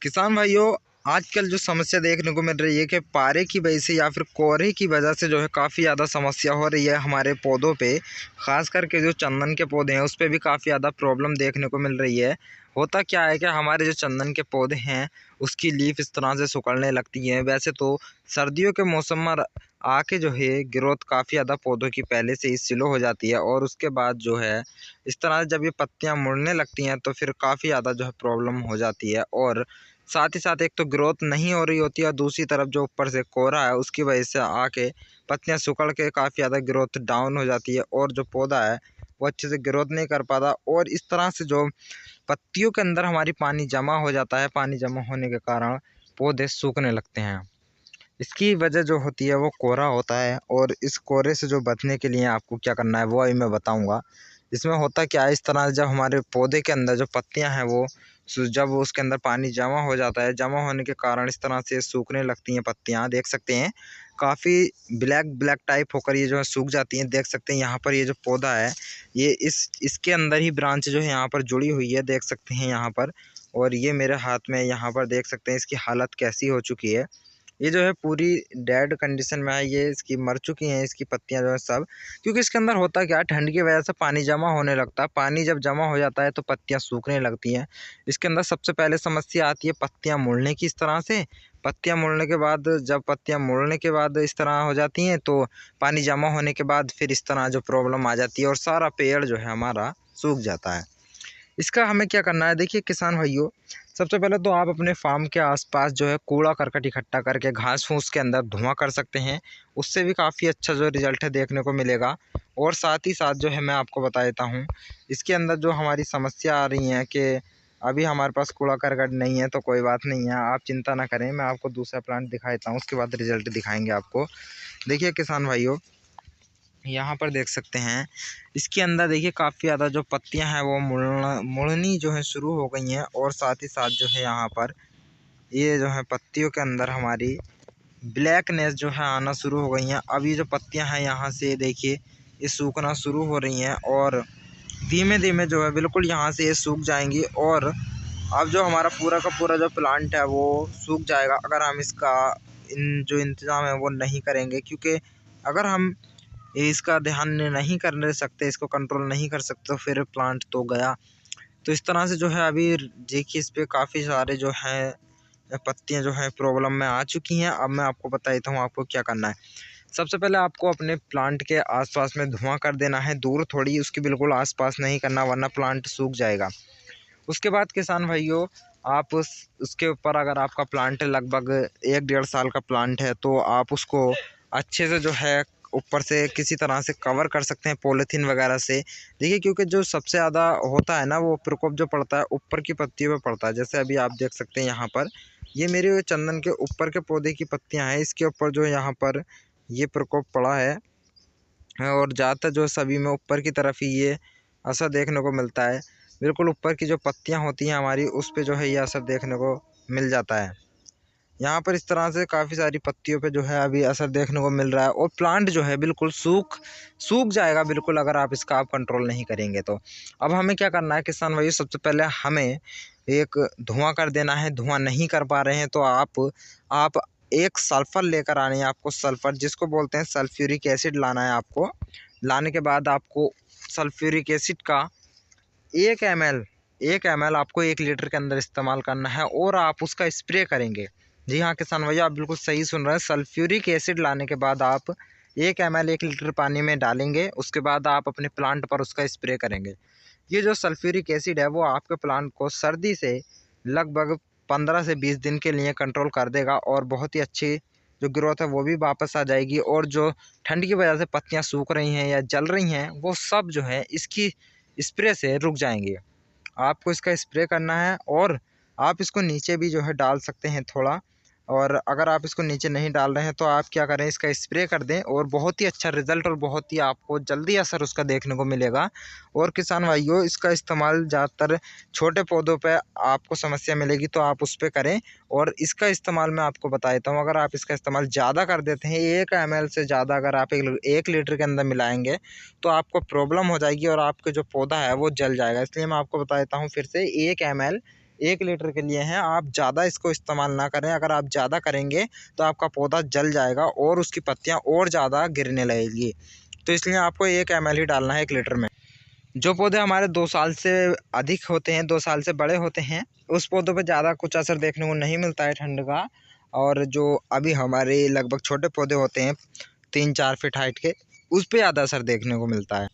किसान भाइयों, आजकल जो समस्या देखने को मिल रही है कि पारे की वजह से या फिर कोहरे की वजह से जो है काफ़ी ज़्यादा समस्या हो रही है हमारे पौधों पे। ख़ास करके जो चंदन के पौधे हैं उस पे भी काफ़ी ज़्यादा प्रॉब्लम देखने को मिल रही है। होता क्या है कि हमारे जो चंदन के पौधे हैं उसकी लीफ इस तरह से सिकुड़ने लगती हैं। वैसे तो सर्दियों के मौसम में आके जो है ग्रोथ काफ़ी ज़्यादा पौधों की पहले से ही स्लो हो जाती है, और उसके बाद जो है इस तरह से जब ये पत्तियाँ मुड़ने लगती हैं तो फिर काफ़ी ज़्यादा जो है प्रॉब्लम हो जाती है। और साथ ही साथ एक तो ग्रोथ नहीं हो रही होती है, और दूसरी तरफ जो ऊपर से कोहरा है उसकी वजह से आके पत्तियां सिकुड़ के काफ़ी ज़्यादा ग्रोथ डाउन हो जाती है, और जो पौधा है वो अच्छे से ग्रोथ नहीं कर पाता। और इस तरह से जो पत्तियों के अंदर हमारी पानी जमा हो जाता है, पानी जमा होने के कारण पौधे सूखने लगते हैं। इसकी वजह जो होती है वो कोहरा होता है, और इस कोहरे से जो बचने के लिए आपको क्या करना है वो अभी मैं बताऊंगा। इसमें होता क्या है, इस तरह जब हमारे पौधे के अंदर जो पत्तियां हैं वो जब उसके अंदर पानी जमा हो जाता है, जमा होने के कारण इस तरह से सूखने लगती हैं पत्तियां। देख सकते हैं काफ़ी ब्लैक ब्लैक टाइप होकर ये जो है सूख जाती हैं। देख सकते हैं यहाँ पर ये जो पौधा है ये इसके अंदर ही ब्रांच जो है यहाँ पर जुड़ी हुई है, देख सकते हैं यहाँ पर। और ये मेरे हाथ में यहाँ पर देख सकते हैं इसकी हालत कैसी हो चुकी है। ये जो है पूरी डेड कंडीशन में है, ये इसकी मर चुकी हैं इसकी पत्तियां जो है सब। क्योंकि इसके अंदर होता क्या है, ठंड की वजह से पानी जमा होने लगता है। पानी जब जमा हो जाता है तो पत्तियां सूखने लगती हैं। इसके अंदर सबसे पहले समस्या आती है पत्तियां मुड़ने की। इस तरह से पत्तियां मुड़ने के बाद, जब पत्तियां मुड़ने के बाद इस तरह हो जाती हैं तो पानी जमा होने के बाद फिर इस तरह जो प्रॉब्लम आ जाती है, और सारा पेड़ जो है हमारा सूख जाता है। इसका हमें क्या करना है, देखिए किसान भाइयों, सबसे पहले तो आप अपने फार्म के आसपास जो है कूड़ा करकट इकट्ठा करके घास फूस के अंदर धुआं कर सकते हैं। उससे भी काफ़ी अच्छा जो रिजल्ट है देखने को मिलेगा। और साथ ही साथ जो है मैं आपको बता देता हूँ, इसके अंदर जो हमारी समस्या आ रही है कि अभी हमारे पास कूड़ा करकट नहीं है, तो कोई बात नहीं है, आप चिंता ना करें, मैं आपको दूसरा प्लांट दिखा देता हूँ, उसके बाद रिजल्ट दिखाएंगे आपको। देखिए किसान भाइयों, यहाँ पर देख सकते हैं इसके अंदर देखिए काफ़ी ज़्यादा जो पत्तियां हैं वो मुड़नी जो है शुरू हो गई हैं। और साथ ही साथ जो है यहाँ पर ये जो है पत्तियों के अंदर हमारी ब्लैकनेस जो है आना शुरू हो गई हैं। अब ये जो पत्तियां हैं यहाँ से देखिए ये सूखना शुरू हो रही हैं, और धीमे धीमे जो है बिल्कुल यहाँ से ये सूख जाएंगी। और अब जो हमारा पूरा का पूरा जो प्लांट है वो सूख जाएगा अगर हम इसका जो इंतज़ाम है वो नहीं करेंगे। क्योंकि अगर हम इसका ध्यान नहीं कर सकते, इसको कंट्रोल नहीं कर सकते, तो फिर प्लांट तो गया। तो इस तरह से जो है अभी देखिए इस पे काफ़ी सारे जो हैं पत्तियां जो हैं प्रॉब्लम में आ चुकी हैं। अब मैं आपको बता देता हूँ आपको क्या करना है। सबसे पहले आपको अपने प्लांट के आसपास में धुआं कर देना है, दूर थोड़ी, उसके बिल्कुल आसपास नहीं करना वरना प्लांट सूख जाएगा। उसके बाद किसान भाइयों, आप उसके ऊपर अगर आपका प्लांट लगभग 1 डेढ़ साल का प्लांट है तो आप उसको अच्छे से जो है ऊपर से किसी तरह से कवर कर सकते हैं पॉलीथीन वगैरह से। देखिए क्योंकि जो सबसे ज़्यादा होता है ना वो प्रकोप जो पड़ता है ऊपर की पत्तियों पे पड़ता है। जैसे अभी आप देख सकते हैं यहाँ पर ये मेरे चंदन के ऊपर के पौधे की पत्तियाँ हैं, इसके ऊपर जो है यहाँ पर ये प्रकोप पड़ा है। और ज़्यादातर जो सभी में ऊपर की तरफ ही ये असर देखने को मिलता है। बिल्कुल ऊपर की जो पत्तियां होती हैं हमारी उस पे जो है ये असर देखने को मिल जाता है। यहाँ पर इस तरह से काफ़ी सारी पत्तियों पे जो है अभी असर देखने को मिल रहा है, और प्लांट जो है बिल्कुल सूख सूख जाएगा बिल्कुल अगर आप इसका आप कंट्रोल नहीं करेंगे तो। अब हमें क्या करना है किसान भाई, सबसे पहले हमें एक धुआं कर देना है। धुआं नहीं कर पा रहे हैं तो आप एक सल्फ़र लेकर आनी है आपको, सल्फ़र जिसको बोलते हैं सल्फ्यूरिक एसिड लाना है आपको। लाने के बाद आपको सल्फ्यूरिक एसिड का 1 ml 1 ml आपको 1 लीटर के अंदर इस्तेमाल करना है, और आप उसका स्प्रे करेंगे। जी हाँ किसान भैया, आप बिल्कुल सही सुन रहे हैं। सल्फ्यूरिक एसिड लाने के बाद आप 1 ml 1 लीटर पानी में डालेंगे, उसके बाद आप अपने प्लांट पर उसका स्प्रे करेंगे। ये जो सल्फ्यूरिक एसिड है वो आपके प्लांट को सर्दी से लगभग 15 से 20 दिन के लिए कंट्रोल कर देगा, और बहुत ही अच्छी जो ग्रोथ है वो भी वापस आ जाएगी। और जो ठंड की वजह से पत्तियां सूख रही हैं या जल रही हैं वो सब जो है इसकी स्प्रे से रुक जाएंगी। आपको इसका स्प्रे करना है, और आप इसको नीचे भी जो है डाल सकते हैं थोड़ा। और अगर आप इसको नीचे नहीं डाल रहे हैं तो आप क्या करें, इसका स्प्रे कर दें, और बहुत ही अच्छा रिजल्ट और बहुत ही आपको जल्दी असर उसका देखने को मिलेगा। और किसान भाइयों, इसका इस्तेमाल ज़्यादातर छोटे पौधों पे आपको समस्या मिलेगी तो आप उस पर करें। और इसका इस्तेमाल मैं आपको बता देता हूँ, अगर आप इसका इस्तेमाल ज़्यादा कर देते हैं, 1 ml से ज़्यादा अगर आप 1 लीटर के अंदर मिलाएंगे तो आपको प्रॉब्लम हो जाएगी, और आपके जो पौधा है वो जल जाएगा। इसलिए मैं आपको बता देता हूँ फिर से, 1 ml 1 लीटर के लिए हैं। आप ज़्यादा इसको इस्तेमाल ना करें। अगर आप ज़्यादा करेंगे तो आपका पौधा जल जाएगा और उसकी पत्तियाँ और ज़्यादा गिरने लगेगी। तो इसलिए आपको 1 ml ही डालना है 1 लीटर में। जो पौधे हमारे 2 साल से अधिक होते हैं, 2 साल से बड़े होते हैं, उस पौधों पे ज़्यादा कुछ असर देखने को नहीं मिलता है ठंड का। और जो अभी हमारे लगभग छोटे पौधे होते हैं 3-4 फीट हाइट के, उस पे ज़्यादा असर देखने को मिलता है।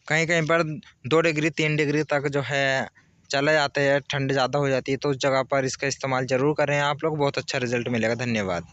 कहीं कहीं पर 2 डिग्री 3 डिग्री तक जो है चले जाते हैं, ठंड ज़्यादा हो जाती है, तो उस जगह पर इसका इस्तेमाल ज़रूर करें आप लोग, बहुत अच्छा रिजल्ट मिलेगा। धन्यवाद।